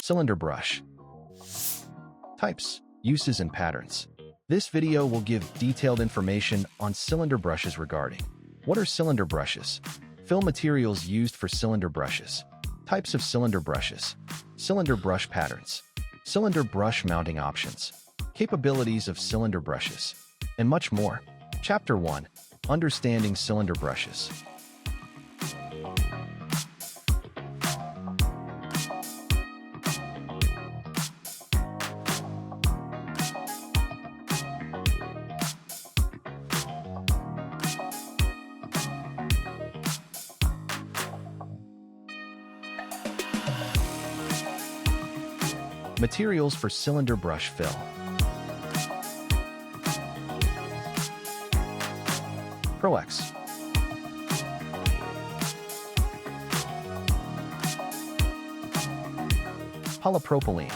Cylinder brush. Types, uses, and patterns. This video will give detailed information on cylinder brushes regarding what are cylinder brushes, fill materials used for cylinder brushes, types of cylinder brushes, cylinder brush patterns, cylinder brush mounting options, capabilities of cylinder brushes, and much more. Chapter 1. Understanding cylinder brushes. Materials for cylinder brush fill. Pro-X. Polypropylene.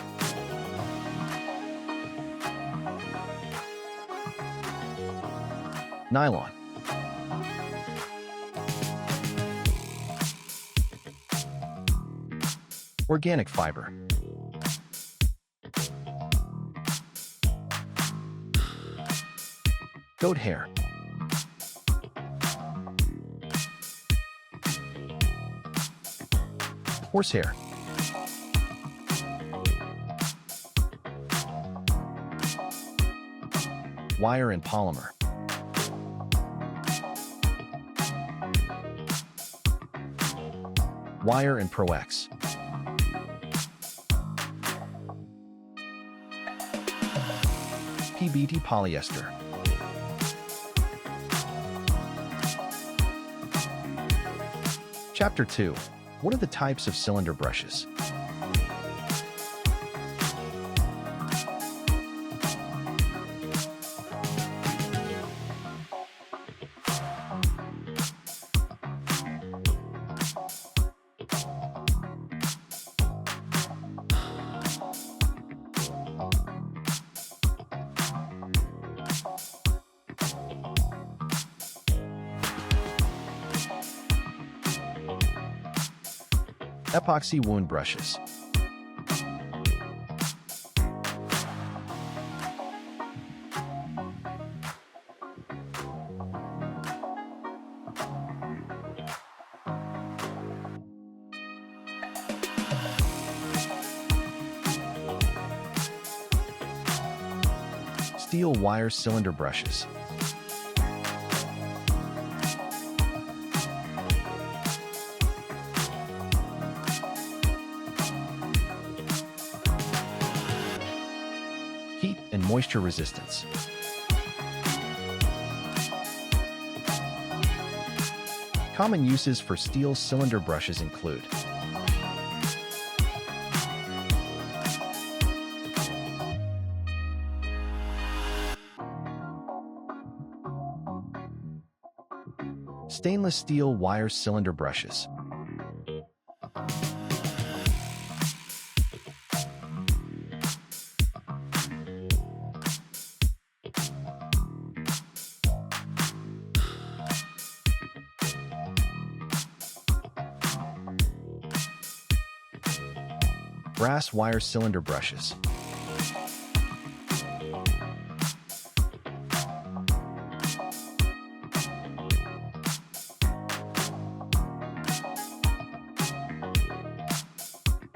Nylon. Organic fiber. Goat hair. Horsehair. Wire and polymer. Wire and Pro-X. PBT polyester. Chapter 2. What are the types of cylinder brushes? Epoxy wound brushes. Steel wire cylinder brushes. Heat and moisture resistance. Common uses for steel cylinder brushes include stainless steel wire cylinder brushes. Brass wire cylinder brushes.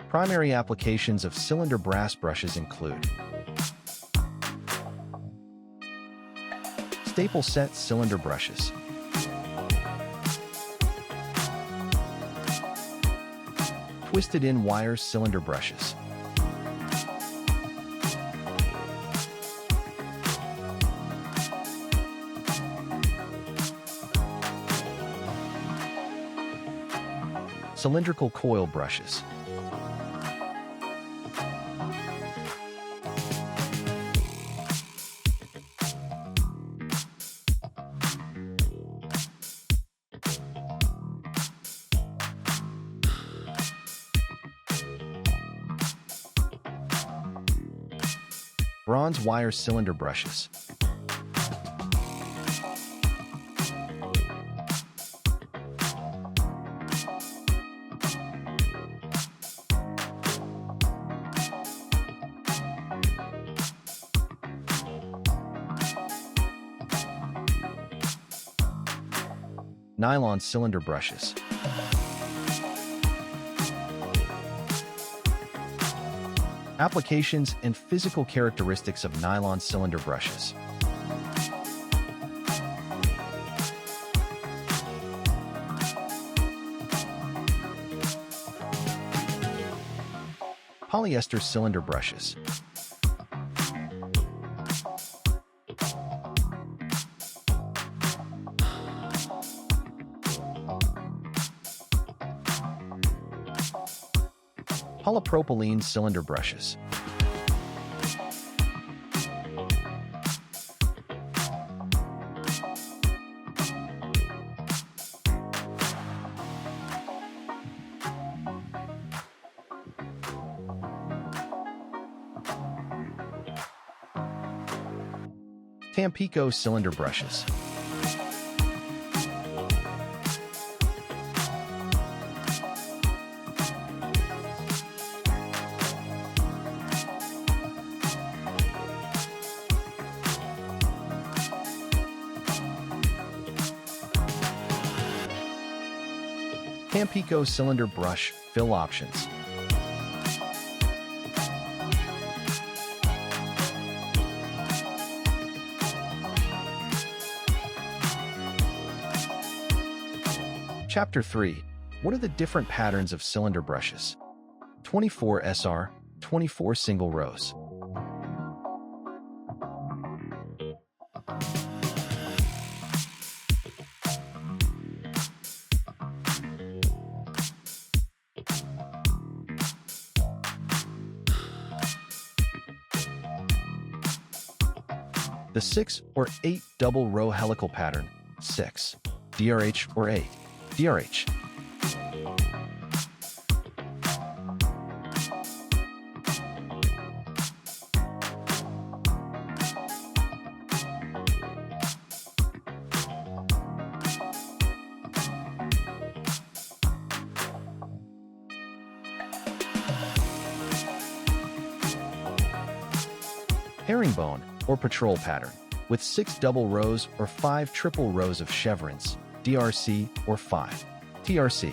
Primary applications of cylinder brass brushes include staple set cylinder brushes, twisted-in wire cylinder brushes, cylindrical coil brushes, bronze wire cylinder brushes, Nylon cylinder brushes. Applications and physical characteristics of nylon cylinder brushes. Polyester cylinder brushes. Polypropylene cylinder brushes. Tampico cylinder brushes. Tampico cylinder brush fill options. Chapter 3. What are the different patterns of cylinder brushes? 24 SR, 24 single rows. The 6 or 8 double row helical pattern, 6, DRH or 8, DRH. Herringbone or patrol pattern, with 6 double rows or 5 triple rows of chevrons, DRC or 5, TRC.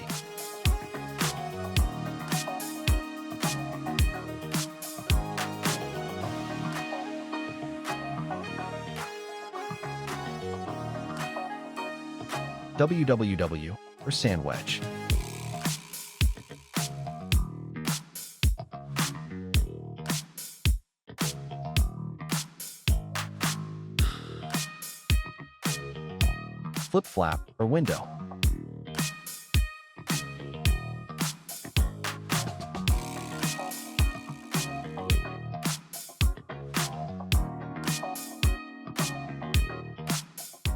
WWW or sand wedge. Flip-flap or window.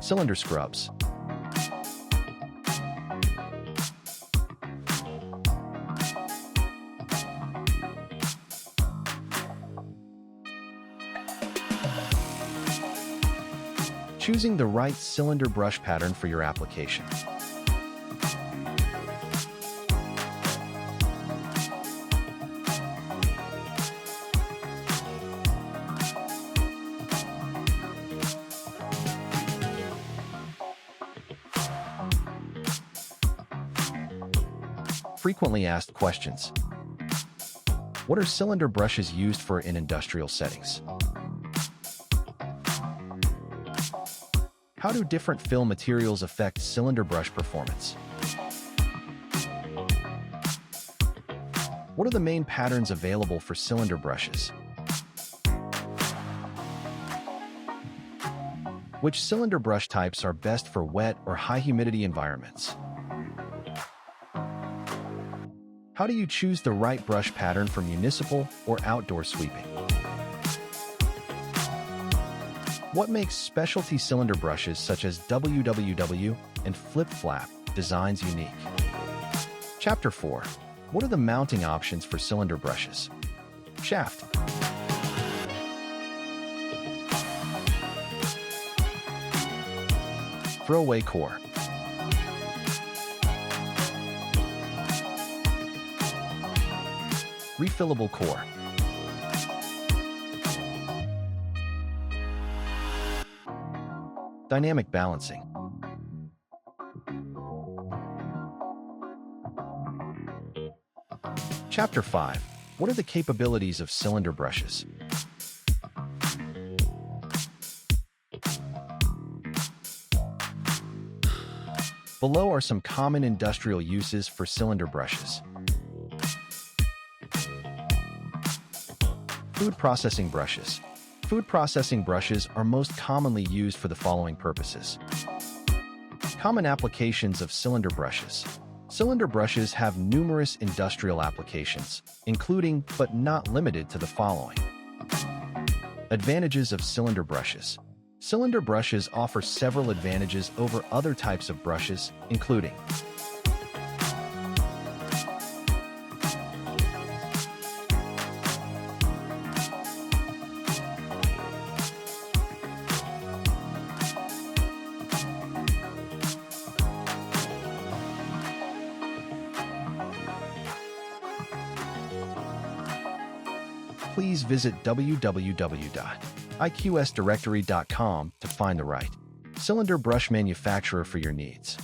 Cylinder scrubs. Choosing the right cylinder brush pattern for your application. Frequently asked questions. What are cylinder brushes used for in industrial settings? How do different fill materials affect cylinder brush performance? What are the main patterns available for cylinder brushes? Which cylinder brush types are best for wet or high humidity environments? How do you choose the right brush pattern for municipal or outdoor sweeping? What makes specialty cylinder brushes such as WWW and flip-flap designs unique? Chapter 4. What are the mounting options for cylinder brushes? Shaft. Throwaway core. Refillable core. Dynamic balancing. Chapter 5. What are the capabilities of cylinder brushes? Below are some common industrial uses for cylinder brushes. Food processing brushes. Food processing brushes are most commonly used for the following purposes. Common applications of cylinder brushes. Cylinder brushes have numerous industrial applications, including but not limited to the following. Advantages of cylinder brushes. Cylinder brushes offer several advantages over other types of brushes, including please visit www.iqsdirectory.com to find the right cylinder brush manufacturer for your needs.